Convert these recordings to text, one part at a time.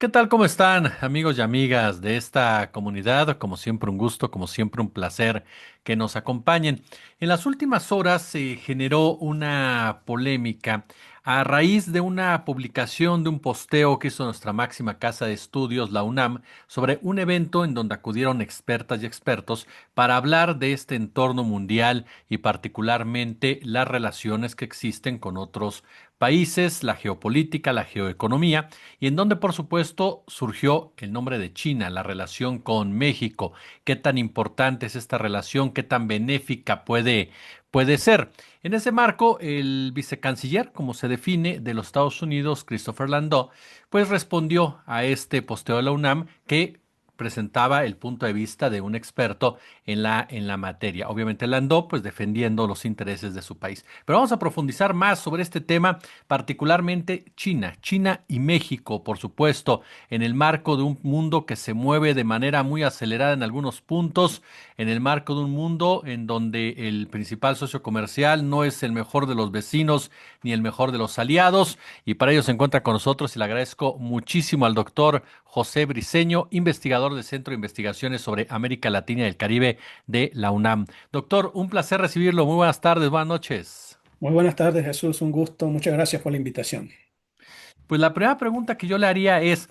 ¿Qué tal? ¿Cómo están, amigos y amigas de esta comunidad? Como siempre, un gusto, como siempre, un placer que nos acompañen. En las últimas horas se generó una polémica a raíz de una publicación de un posteo que hizo nuestra máxima casa de estudios, la UNAM, sobre un evento en donde acudieron expertas y expertos para hablar de este entorno mundial y particularmente las relaciones que existen con otros países, la geopolítica, la geoeconomía y en donde por supuesto surgió el nombre de China, la relación con México, qué tan importante es esta relación, qué tan benéfica puede ser. En ese marco, el vicecanciller, como se define, de los Estados Unidos, Christopher Landau, pues respondió a este posteo de la UNAM que presentaba el punto de vista de un experto en la materia. Obviamente Landau, pues defendiendo los intereses de su país. Pero vamos a profundizar más sobre este tema, particularmente China y México, por supuesto, en el marco de un mundo que se mueve de manera muy acelerada en algunos puntos, en el marco de un mundo en donde el principal socio comercial no es el mejor de los vecinos ni el mejor de los aliados, y para ello se encuentra con nosotros y le agradezco muchísimo al doctor José Briceño, investigador del Centro de Investigaciones sobre América Latina y el Caribe de la UNAM. Doctor, un placer recibirlo. Muy buenas tardes, buenas noches. Muy buenas tardes, Jesús. Un gusto. Muchas gracias por la invitación. Pues la primera pregunta que yo le haría es,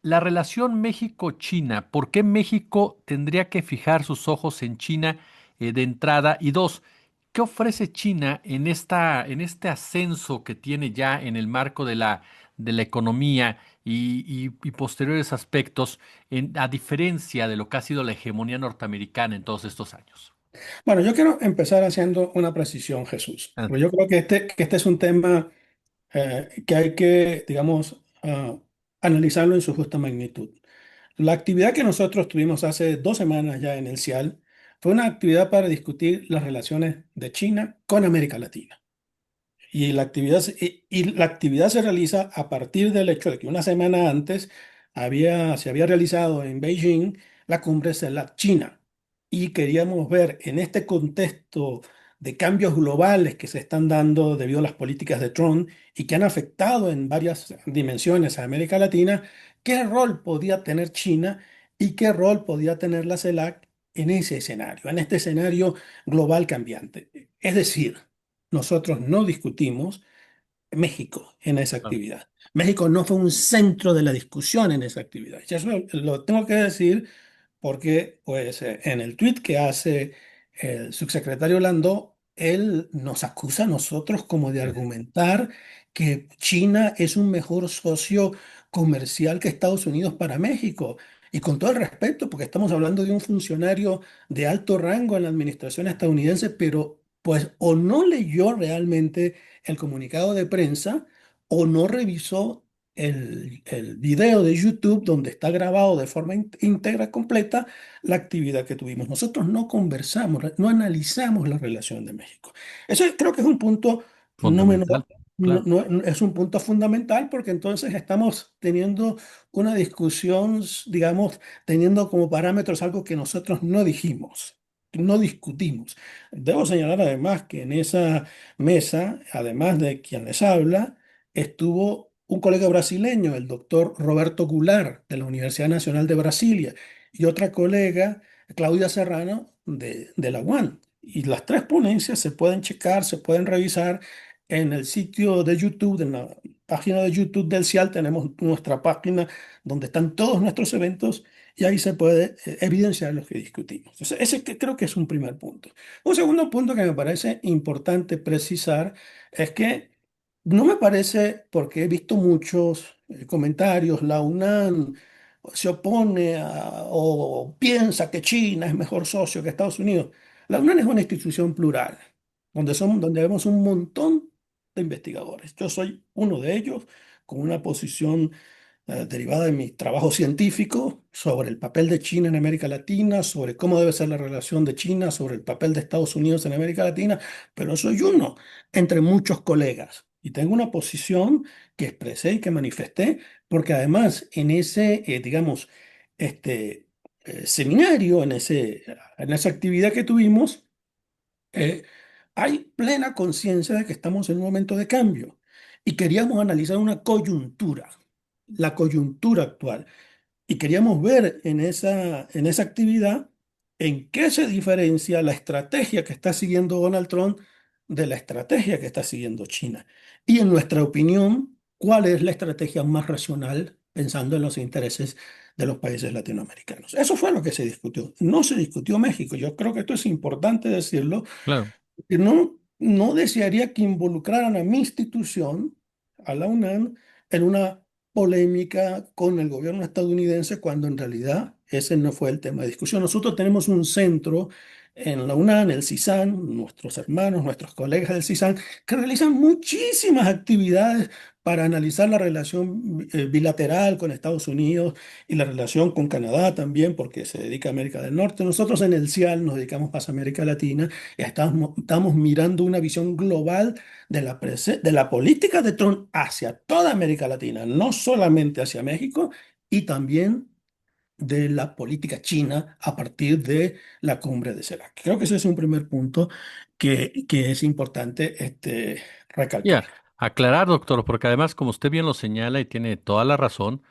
la relación México-China, ¿por qué México tendría que fijar sus ojos en China de entrada? Y dos, ¿qué ofrece China en este ascenso que tiene ya en el marco de la economía y posteriores aspectos, a diferencia de lo que ha sido la hegemonía norteamericana en todos estos años? Bueno, yo quiero empezar haciendo una precisión, Jesús. Ah, Porque yo creo que este es un tema que hay que, digamos, analizarlo en su justa magnitud. La actividad que nosotros tuvimos hace 2 semanas ya en el CIAL fue una actividad para discutir las relaciones de China con América Latina. Y la actividad se realiza a partir del hecho de que una semana antes se había realizado en Beijing la cumbre CELAC-China. Y queríamos ver en este contexto de cambios globales que se están dando debido a las políticas de Trump y que han afectado en varias dimensiones a América Latina, qué rol podía tener China y qué rol podía tener la CELAC en ese escenario, en este escenario global cambiante. Es decir, nosotros no discutimos México en esa claro. actividad. México no fue un centro de la discusión en esa actividad. Y eso lo tengo que decir porque pues, en el tuit que hace el subsecretario Landó, él nos acusa a nosotros como de argumentar que China es un mejor socio comercial que Estados Unidos para México. Y con todo el respeto, porque estamos hablando de un funcionario de alto rango en la administración estadounidense, pero pues o no leyó realmente el comunicado de prensa o no revisó el video de YouTube donde está grabado de forma íntegra, completa, la actividad que tuvimos. Nosotros no conversamos, no analizamos la relación de México. Eso creo que es un punto no menor, Fundamental, claro. es un punto fundamental porque entonces estamos teniendo una discusión, digamos, teniendo como parámetros algo que nosotros no dijimos, no discutimos. Debo señalar además que en esa mesa, además de quien les habla, estuvo un colega brasileño, el doctor Roberto Goulart, de la Universidad Nacional de Brasilia, y otra colega, Claudia Serrano, de la UAN. Y las tres ponencias se pueden checar, se pueden revisar en el sitio de YouTube, en la página de YouTube del CIAL, tenemos nuestra página donde están todos nuestros eventos y ahí se puede evidenciar lo que discutimos. Entonces, creo que es un primer punto. Un segundo punto que me parece importante precisar es que no me parece, porque he visto muchos comentarios, la UNAM se opone o piensa que China es mejor socio que Estados Unidos. La UNAM es una institución plural, donde vemos un montón de investigadores. Yo soy uno de ellos, con una posición derivada de mi trabajo científico sobre el papel de China en América Latina, sobre cómo debe ser la relación de China, sobre el papel de Estados Unidos en América Latina, pero soy uno entre muchos colegas. Y tengo una posición que expresé y que manifesté, porque además en ese, digamos, este seminario, en esa actividad que tuvimos, eh, hay plena conciencia de que estamos en un momento de cambio y queríamos analizar una coyuntura. la coyuntura actual. Y queríamos ver en esa actividad en qué se diferencia la estrategia que está siguiendo Donald Trump de la estrategia que está siguiendo China. Y en nuestra opinión, ¿cuál es la estrategia más racional pensando en los intereses de los países latinoamericanos? Eso fue lo que se discutió. No se discutió México. Yo creo que esto es importante decirlo Claro. y no desearía que involucraran a mi institución, a la UNAM, en una polémica con el gobierno estadounidense cuando en realidad ese no fue el tema de discusión. Nosotros tenemos un centro en la UNAM, el CISAN, nuestros hermanos, nuestros colegas del CISAN, que realizan muchísimas actividades para analizar la relación bilateral con Estados Unidos y la relación con Canadá también, porque se dedica a América del Norte. Nosotros en el CIAL nos dedicamos más a América Latina. Estamos mirando una visión global de la política de Trump hacia toda América Latina, no solamente hacia México, y también de la política china a partir de la cumbre de CELAC. Creo que ese es un primer punto que es importante Ya, recalcar. aclarar, doctor, porque además, como usted bien lo señala y tiene toda la razón,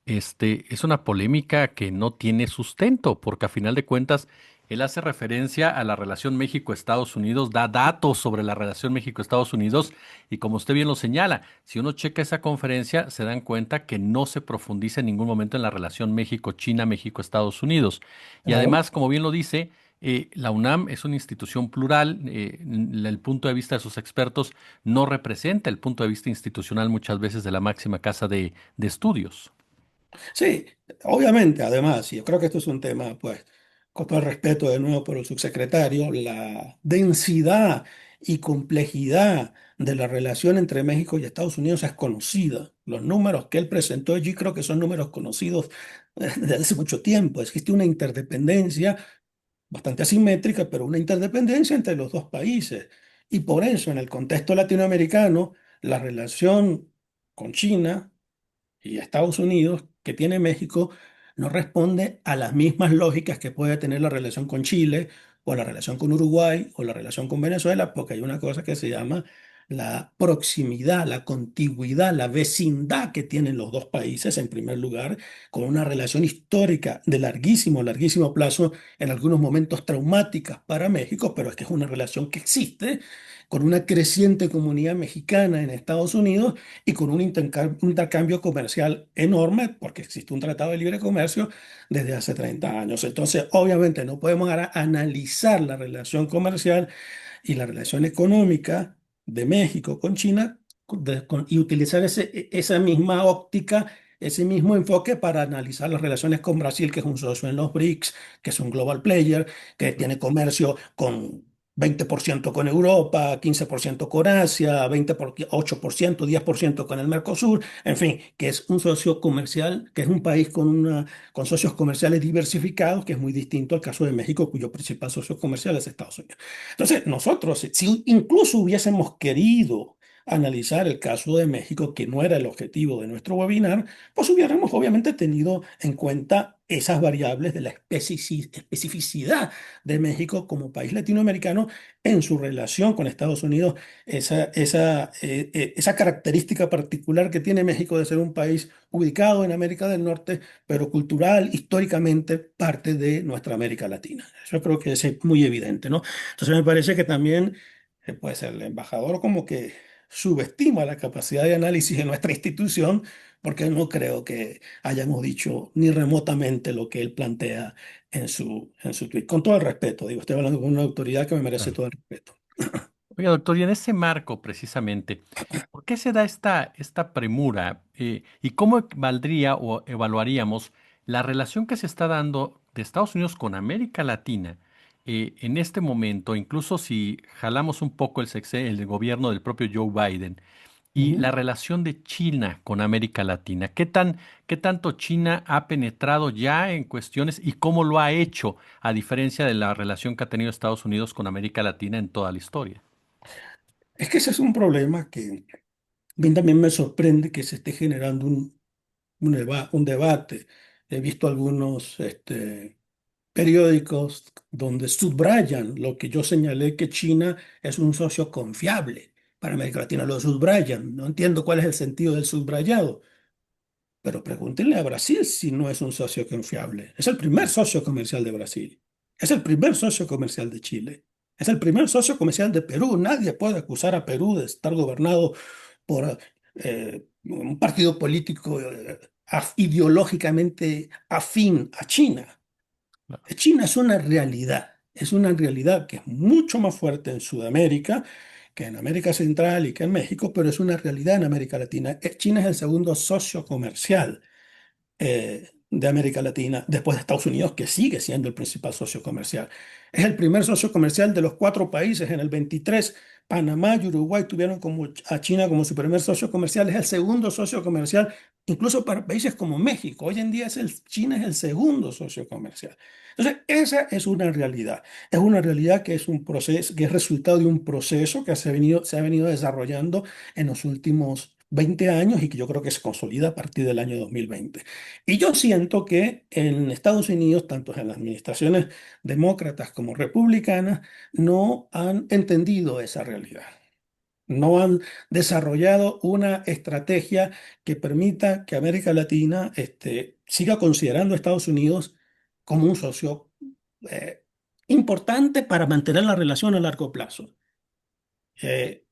es una polémica que no tiene sustento, porque a final de cuentas, él hace referencia a la relación México-Estados Unidos, da datos sobre la relación México-Estados Unidos, y como usted bien lo señala, si uno checa esa conferencia, se dan cuenta que no se profundiza en ningún momento en la relación México-China, México-Estados Unidos. Y Claro. además, como bien lo dice, la UNAM es una institución plural, el punto de vista de sus expertos no representa el punto de vista institucional muchas veces de la máxima casa de estudios. Sí, obviamente, además, y yo creo que esto es un tema, pues, con todo el respeto de nuevo por el subsecretario, la densidad y complejidad de la relación entre México y Estados Unidos es conocida. Los números que él presentó allí creo que son números conocidos desde hace mucho tiempo. Existe una interdependencia bastante asimétrica, pero una interdependencia entre los dos países. Y por eso, en el contexto latinoamericano, la relación con China y Estados Unidos que tiene México no responde a las mismas lógicas que puede tener la relación con Chile o la relación con Uruguay o la relación con Venezuela, porque hay una cosa que se llama la proximidad, la contigüidad, la vecindad que tienen los dos países, en primer lugar, con una relación histórica de larguísimo, larguísimo plazo, en algunos momentos traumáticas para México, pero es que es una relación que existe, con una creciente comunidad mexicana en Estados Unidos y con un intercambio comercial enorme, porque existe un tratado de libre comercio desde hace 30 años. Entonces, obviamente, no podemos ahora analizar la relación comercial y la relación económica de México con China y utilizar esa misma óptica, ese mismo enfoque para analizar las relaciones con Brasil, que es un socio en los BRICS, que es un global player, que tiene comercio con 20% con Europa, 15% con Asia, 8%, 10% con el Mercosur, en fin, que es un socio comercial, que es un país con socios comerciales diversificados, que es muy distinto al caso de México, cuyo principal socio comercial es Estados Unidos. Entonces, nosotros, si incluso hubiésemos querido analizar el caso de México, que no era el objetivo de nuestro webinar, pues hubiéramos obviamente tenido en cuenta esas variables de la especificidad de México como país latinoamericano en su relación con Estados Unidos, esa característica particular que tiene México de ser un país ubicado en América del Norte, pero cultural, históricamente parte de nuestra América Latina. Eso creo que es muy evidente, ¿no? Entonces me parece que también, pues el embajador como que subestima la capacidad de análisis de nuestra institución, porque no creo que hayamos dicho ni remotamente lo que él plantea en su tweet. Con todo el respeto, digo, estoy hablando con una autoridad que me merece Claro. todo el respeto. Oiga, doctor, y en ese marco precisamente, ¿por qué se da esta premura y cómo valdría o evaluaríamos la relación que se está dando de Estados Unidos con América Latina en este momento, incluso si jalamos un poco el gobierno del propio Joe Biden? Y Ujú. la relación de China con América Latina. Qué tanto China ha penetrado ya en cuestiones y cómo lo ha hecho, a diferencia de la relación que ha tenido Estados Unidos con América Latina en toda la historia? Es que ese es un problema que a mí también me sorprende que se esté generando un debate. He visto algunos periódicos donde subrayan lo que yo señalé, que China es un socio confiable para América Latina. Lo subrayan. No entiendo cuál es el sentido del subrayado. Pero pregúntenle a Brasil si no es un socio confiable. Es el primer socio comercial de Brasil. Es el primer socio comercial de Chile. Es el primer socio comercial de Perú. Nadie puede acusar a Perú de estar gobernado por un partido político ideológicamente afín a China. Claro. China es una realidad que es mucho más fuerte en Sudamérica que en América Central y que en México, pero es una realidad en América Latina. China es el segundo socio comercial de América Latina, después de Estados Unidos, que sigue siendo el principal socio comercial. Es el primer socio comercial de los cuatro países. En el 23, Panamá y Uruguay tuvieron como a China como su primer socio comercial. Es el segundo socio comercial, incluso para países como México. Hoy en día China es el segundo socio comercial. Entonces, esa es una realidad. Es una realidad que es un proceso, que es resultado de un proceso que se ha venido desarrollando en los últimos 20 años y que yo creo que se consolida a partir del año 2020. Y yo siento que en Estados Unidos, tanto en las administraciones demócratas como republicanas, no han entendido esa realidad. No han desarrollado una estrategia que permita que América Latina siga considerando a Estados Unidos como un socio eh, importante para mantener la relación a largo plazo. Eh,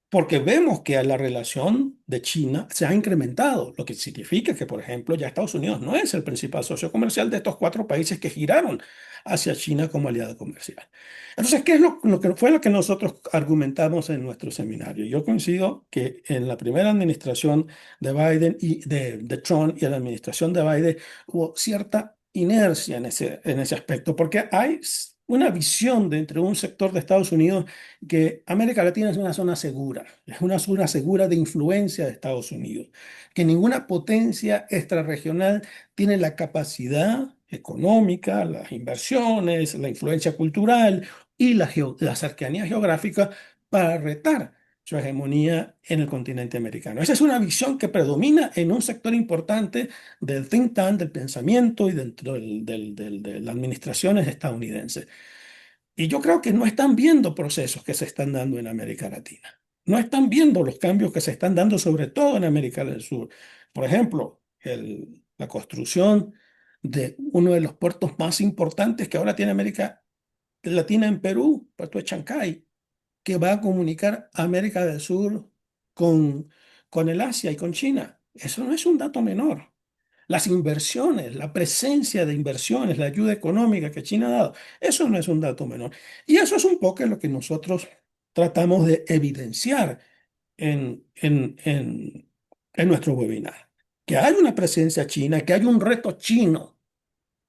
Porque vemos que la relación de China se ha incrementado, lo que significa que, por ejemplo, ya Estados Unidos no es el principal socio comercial de estos cuatro países que giraron hacia China como aliado comercial. Entonces, ¿qué es lo que fue lo que nosotros argumentamos en nuestro seminario? Yo coincido que en la primera administración de Biden y de Trump y en la administración de Biden hubo cierta inercia en ese aspecto, porque hay una visión dentro de un sector de Estados Unidos que América Latina es una zona segura, es una zona segura de influencia de Estados Unidos, que ninguna potencia extrarregional tiene la capacidad económica, las inversiones, la influencia cultural y la cercanía geográfica para retar su hegemonía en el continente americano. Esa es una visión que predomina en un sector importante del think tank, del pensamiento y dentro de las administraciones estadounidenses. Y yo creo que no están viendo procesos que se están dando en América Latina. No están viendo los cambios que se están dando, sobre todo en América del Sur. Por ejemplo, la construcción de uno de los puertos más importantes que ahora tiene América Latina en Perú, Puerto de Chancay, que va a comunicar América del Sur con, con el Asia y con China. Eso no es un dato menor. Las inversiones, la presencia de inversiones, la ayuda económica que China ha dado, eso no es un dato menor. Y eso es un poco lo que nosotros tratamos de evidenciar en nuestro webinar. Que hay una presencia china, que hay un reto chino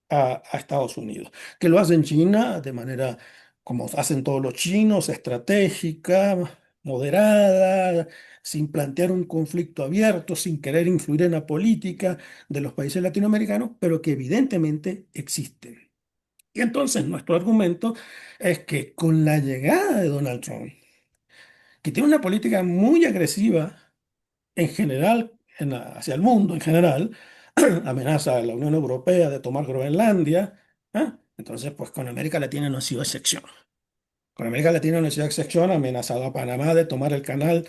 a Estados Unidos, que lo hacen China de manera como hacen todos los chinos, estratégica, moderada, sin plantear un conflicto abierto, sin querer influir en la política de los países latinoamericanos, pero que evidentemente existen. Y entonces nuestro argumento es que con la llegada de Donald Trump, que tiene una política muy agresiva en general, hacia el mundo en general, amenaza a la Unión Europea de tomar Groenlandia. ¿Ah? Entonces, pues con América Latina no ha sido excepción. Con América Latina no ha sido excepción, ha amenazado a Panamá de tomar el canal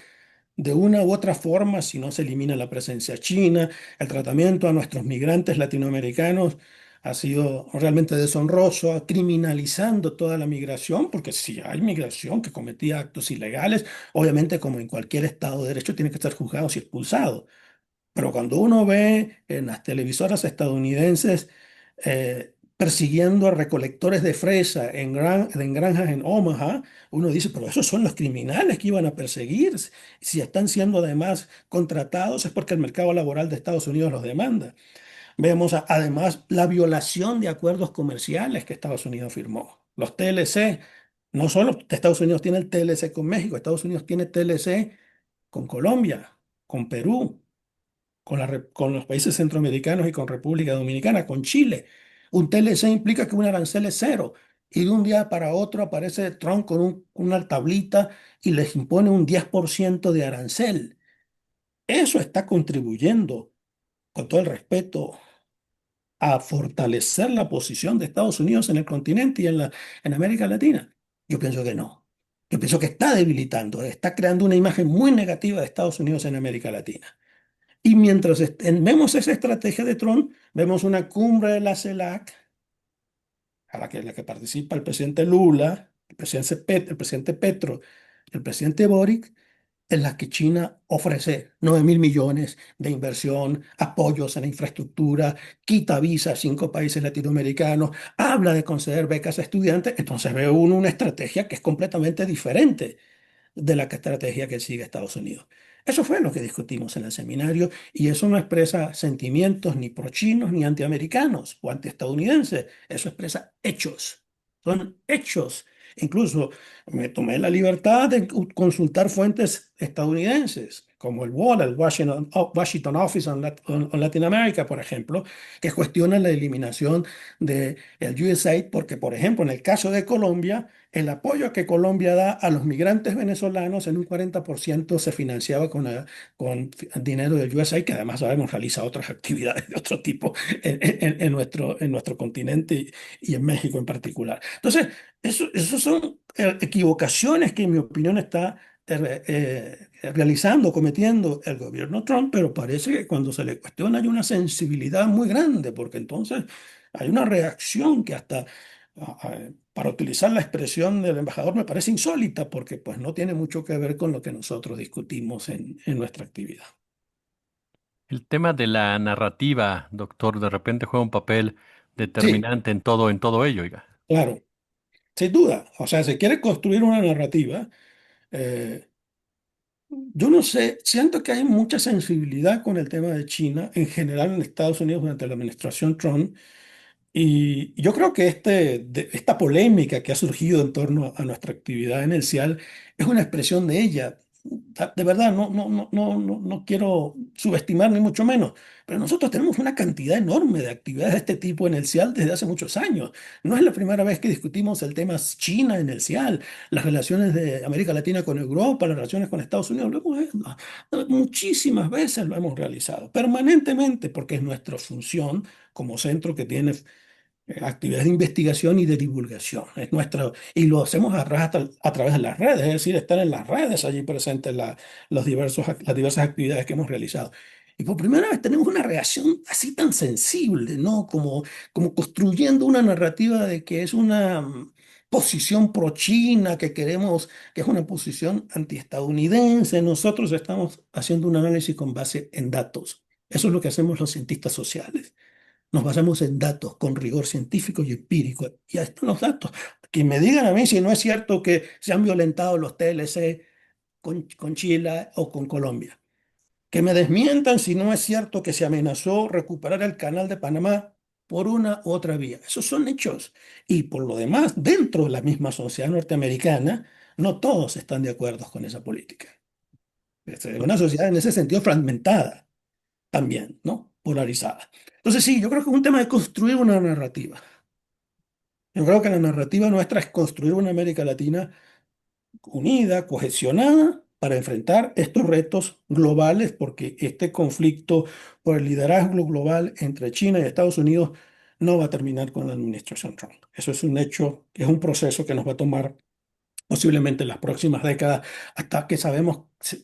de una u otra forma si no se elimina la presencia china. El tratamiento a nuestros migrantes latinoamericanos ha sido realmente deshonroso, criminalizando toda la migración, porque si hay migración que cometía actos ilegales, obviamente como en cualquier Estado de Derecho tiene que estar juzgado y expulsado. Pero cuando uno ve en las televisoras estadounidenses persiguiendo a recolectores de fresa en granjas en Omaha, uno dice, pero esos son los criminales que iban a perseguir. Si están siendo además contratados es porque el mercado laboral de Estados Unidos los demanda. Vemos además la violación de acuerdos comerciales que Estados Unidos firmó. Los TLC, no solo Estados Unidos tiene el TLC con México, Estados Unidos tiene TLC con Colombia, con Perú, con los países centroamericanos y con República Dominicana, con Chile. Un TLC implica que un arancel es cero y de un día para otro aparece Trump con una tablita y les impone un 10% de arancel. Eso está contribuyendo, con todo el respeto, a fortalecer la posición de Estados Unidos en el continente y en América Latina. Yo pienso que no. Yo pienso que está debilitando, está creando una imagen muy negativa de Estados Unidos en América Latina. Y mientras vemos esa estrategia de Trump, vemos una cumbre de la CELAC a la que participa el presidente Lula, el presidente Petro, el presidente Boric, en la que China ofrece 9.000 millones de inversión, apoyos a la infraestructura, quita visas a 5 países latinoamericanos, habla de conceder becas a estudiantes. Entonces ve uno una estrategia que es completamente diferente de la estrategia que sigue Estados Unidos. Eso fue lo que discutimos en el seminario y eso no expresa sentimientos ni pro-chinos ni antiamericanos o antiestadounidenses, eso expresa hechos, son hechos. Incluso me tomé la libertad de consultar fuentes estadounidenses, como el WOLA, el Washington Office on Latin America, por ejemplo, que cuestionan la eliminación del USAID, porque, por ejemplo, en el caso de Colombia, el apoyo que Colombia da a los migrantes venezolanos en un 40% se financiaba con dinero del USAID, que además sabemos realiza otras actividades de otro tipo en nuestro continente y en México en particular. Entonces, eso son equivocaciones que en mi opinión está realizando, cometiendo el gobierno Trump, pero parece que cuando se le cuestiona hay una sensibilidad muy grande, porque entonces hay una reacción que hasta para utilizar la expresión del embajador, me parece insólita porque pues no tiene mucho que ver con lo que nosotros discutimos en nuestra actividad. El tema de la narrativa, doctor, de repente juega un papel Sí, determinante en todo ello, oiga. claro, sin duda. O sea, se quiere construir una narrativa. eh, yo no sé, siento que hay mucha sensibilidad con el tema de China en general en Estados Unidos durante la administración Trump. Y yo creo que esta polémica que ha surgido en torno a nuestra actividad en el CIAL es una expresión de ella. De verdad, no quiero subestimar ni mucho menos, pero nosotros tenemos una cantidad enorme de actividades de este tipo en el CIAL desde hace muchos años. No es la primera vez que discutimos el tema China en el CIAL, las relaciones de América Latina con Europa, las relaciones con Estados Unidos. Muchísimas veces lo hemos realizado, permanentemente, porque es nuestra función como centro que tiene actividades de investigación y de divulgación. Es nuestra, y lo hacemos a través de las redes, es decir, estar en las redes allí presentes las diversas actividades que hemos realizado. Y por primera vez tenemos una reacción así tan sensible, ¿no? Como construyendo una narrativa de que es una posición pro-China, que queremos, que es una posición antiestadounidense. Nosotros estamos haciendo un análisis con base en datos. Eso es lo que hacemos los cientistas sociales. Nos basamos en datos con rigor científico y empírico. Y ahí están los datos. Que me digan a mí si no es cierto que se han violentado los TLC con Chile o con Colombia. Que me desmientan si no es cierto que se amenazó recuperar el canal de Panamá por una u otra vía. Esos son hechos. Y por lo demás, dentro de la misma sociedad norteamericana, no todos están de acuerdo con esa política. Es una sociedad en ese sentido fragmentada también, ¿no? Polarizada. Entonces sí, yo creo que es un tema de construir una narrativa. Yo creo que la narrativa nuestra es construir una América Latina unida, cohesionada, para enfrentar estos retos globales, porque este conflicto por el liderazgo global entre China y Estados Unidos no va a terminar con la administración Trump. Eso es un hecho, es un proceso que nos va a tomar posiblemente en las próximas décadas hasta que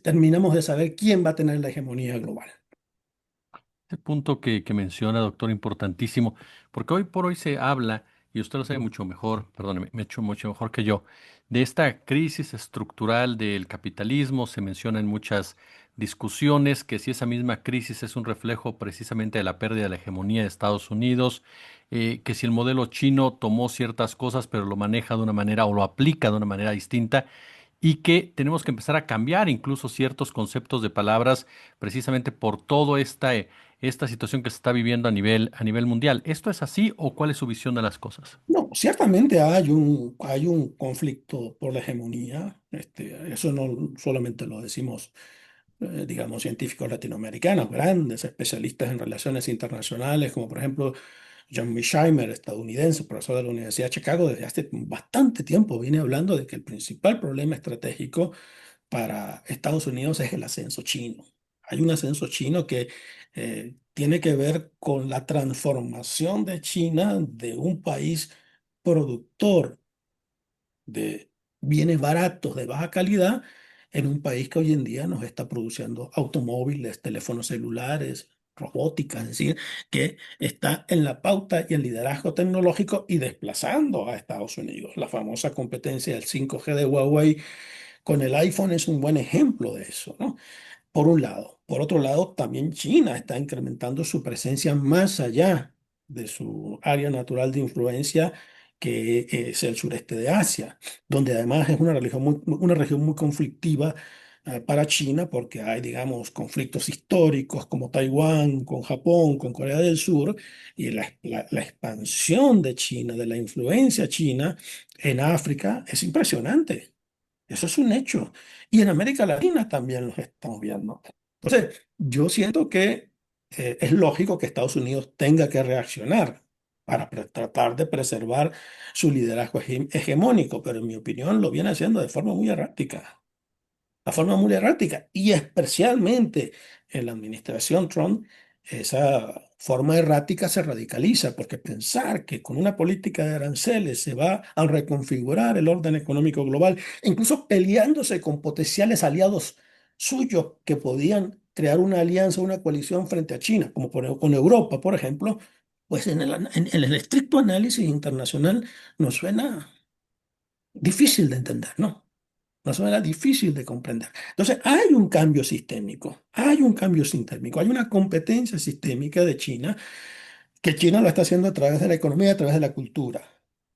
terminamos de saber quién va a tener la hegemonía global. Este punto que menciona, doctor, importantísimo, porque hoy por hoy se habla, y usted lo sabe mucho mejor, perdóneme, me ha hecho mucho mejor que yo, de esta crisis estructural del capitalismo. Se menciona en muchas discusiones que si esa misma crisis es un reflejo precisamente de la pérdida de la hegemonía de Estados Unidos, que si el modelo chino tomó ciertas cosas, pero lo maneja de una manera o lo aplica de una manera distinta, y que tenemos que empezar a cambiar incluso ciertos conceptos de palabras precisamente por toda esta situación que se está viviendo a nivel mundial. ¿Esto es así o cuál es su visión de las cosas? No, ciertamente hay un conflicto por la hegemonía. Eso no solamente lo decimos, digamos, científicos latinoamericanos, grandes especialistas en relaciones internacionales, como por ejemplo John Mearsheimer, estadounidense, profesor de la Universidad de Chicago, desde hace bastante tiempo viene hablando de que el principal problema estratégico para Estados Unidos es el ascenso chino. Hay un ascenso chino que tiene que ver con la transformación de China de un país productor de bienes baratos de baja calidad en un país que hoy en día nos está produciendo automóviles, teléfonos celulares, robótica, es decir, que está en la pauta y el liderazgo tecnológico y desplazando a Estados Unidos. La famosa competencia del 5G de Huawei con el iPhone es un buen ejemplo de eso, ¿no? Por un lado. Por otro lado, también China está incrementando su presencia más allá de su área natural de influencia, que es el sureste de Asia, donde además es una región muy conflictiva para China, porque hay, digamos, conflictos históricos como Taiwán, con Japón, con Corea del Sur, y la expansión de China, de la influencia china en África es impresionante. Eso es un hecho. Y en América Latina también los estamos viendo. Entonces, yo siento que es lógico que Estados Unidos tenga que reaccionar para tratar de preservar su liderazgo hegemónico, pero en mi opinión lo viene haciendo de forma muy errática. La forma muy errática. Y especialmente en la administración Trump, esa forma errática se radicaliza, porque pensar que con una política de aranceles se va a reconfigurar el orden económico global, incluso peleándose con potenciales aliados suyos que podían crear una alianza, una coalición frente a China, como con Europa, por ejemplo, pues en el estricto análisis internacional nos suena difícil de entender, ¿no? Nos suena difícil de comprender. Entonces, hay un cambio sistémico, hay una competencia sistémica de China, que China lo está haciendo a través de la economía, a través de la cultura.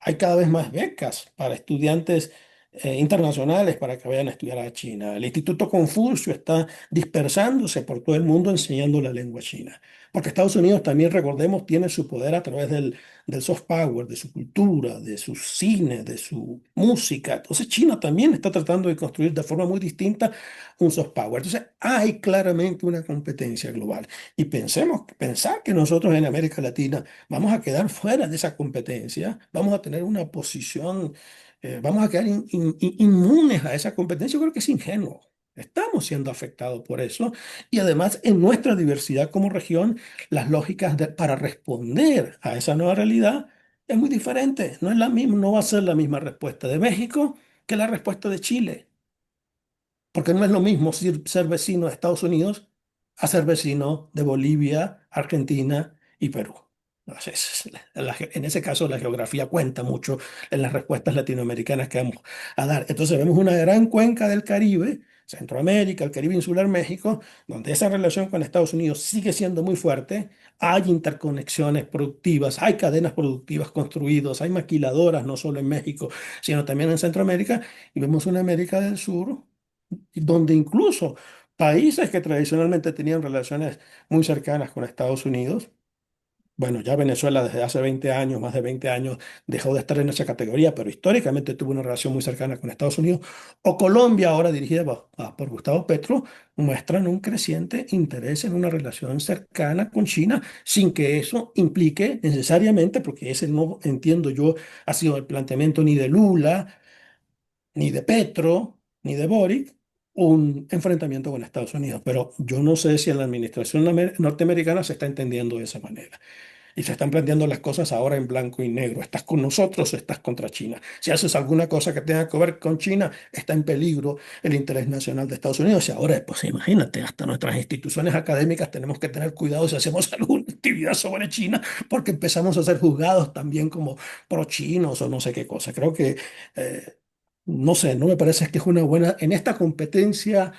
Hay cada vez más becas para estudiantes internacionales para que vayan a estudiar a China. El Instituto Confucio está dispersándose por todo el mundo enseñando la lengua china. Porque Estados Unidos también, recordemos, tiene su poder a través del soft power, de su cultura, de su cine, de su música. Entonces China también está tratando de construir de forma muy distinta un soft power. Entonces hay claramente una competencia global. Y pensar que nosotros en América Latina vamos a quedar fuera de esa competencia, vamos a tener una posición, vamos a quedar inmunes a esa competencia, yo creo que es ingenuo. Estamos siendo afectados por eso y además en nuestra diversidad como región, las lógicas para responder a esa nueva realidad es muy diferente. No es la misma, no va a ser la misma respuesta de México que la respuesta de Chile. Porque no es lo mismo ser vecino de Estados Unidos a ser vecino de Bolivia, Argentina y Perú. Entonces, en ese caso, la geografía cuenta mucho en las respuestas latinoamericanas que vamos a dar. Entonces, vemos una gran cuenca del Caribe, Centroamérica, el Caribe insular, México, donde esa relación con Estados Unidos sigue siendo muy fuerte. Hay interconexiones productivas, hay cadenas productivas construidas, hay maquiladoras, no solo en México, sino también en Centroamérica. Y vemos una América del Sur donde incluso países que tradicionalmente tenían relaciones muy cercanas con Estados Unidos, bueno, ya Venezuela desde hace 20 años, más de 20 años, dejó de estar en esa categoría, pero históricamente tuvo una relación muy cercana con Estados Unidos, o Colombia, ahora dirigida por Gustavo Petro, muestran un creciente interés en una relación cercana con China, sin que eso implique necesariamente, porque ese no entiendo yo, ha sido el planteamiento ni de Lula, ni de Petro, ni de Boric, un enfrentamiento con Estados Unidos. Pero yo no sé si en la administración norteamericana se está entendiendo de esa manera. Y se están planteando las cosas ahora en blanco y negro. ¿Estás con nosotros o estás contra China? Si haces alguna cosa que tenga que ver con China, está en peligro el interés nacional de Estados Unidos. Y ahora, pues imagínate, hasta nuestras instituciones académicas tenemos que tener cuidado si hacemos alguna actividad sobre China, porque empezamos a ser juzgados también como pro-chinos o no sé qué cosa. Creo que no sé, no me parece que es una buena, en esta competencia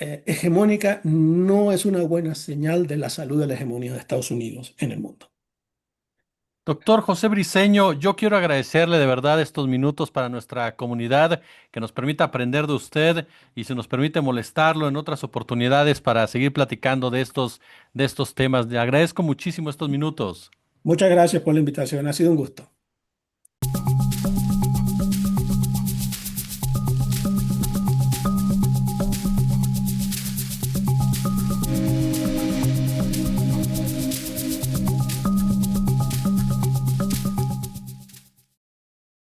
hegemónica, no es una buena señal de la salud de la hegemonía de Estados Unidos en el mundo. Doctor José Briceño, yo quiero agradecerle de verdad estos minutos para nuestra comunidad, que nos permita aprender de usted y se nos permite molestarlo en otras oportunidades para seguir platicando de estos temas. Le agradezco muchísimo estos minutos. Muchas gracias por la invitación, ha sido un gusto.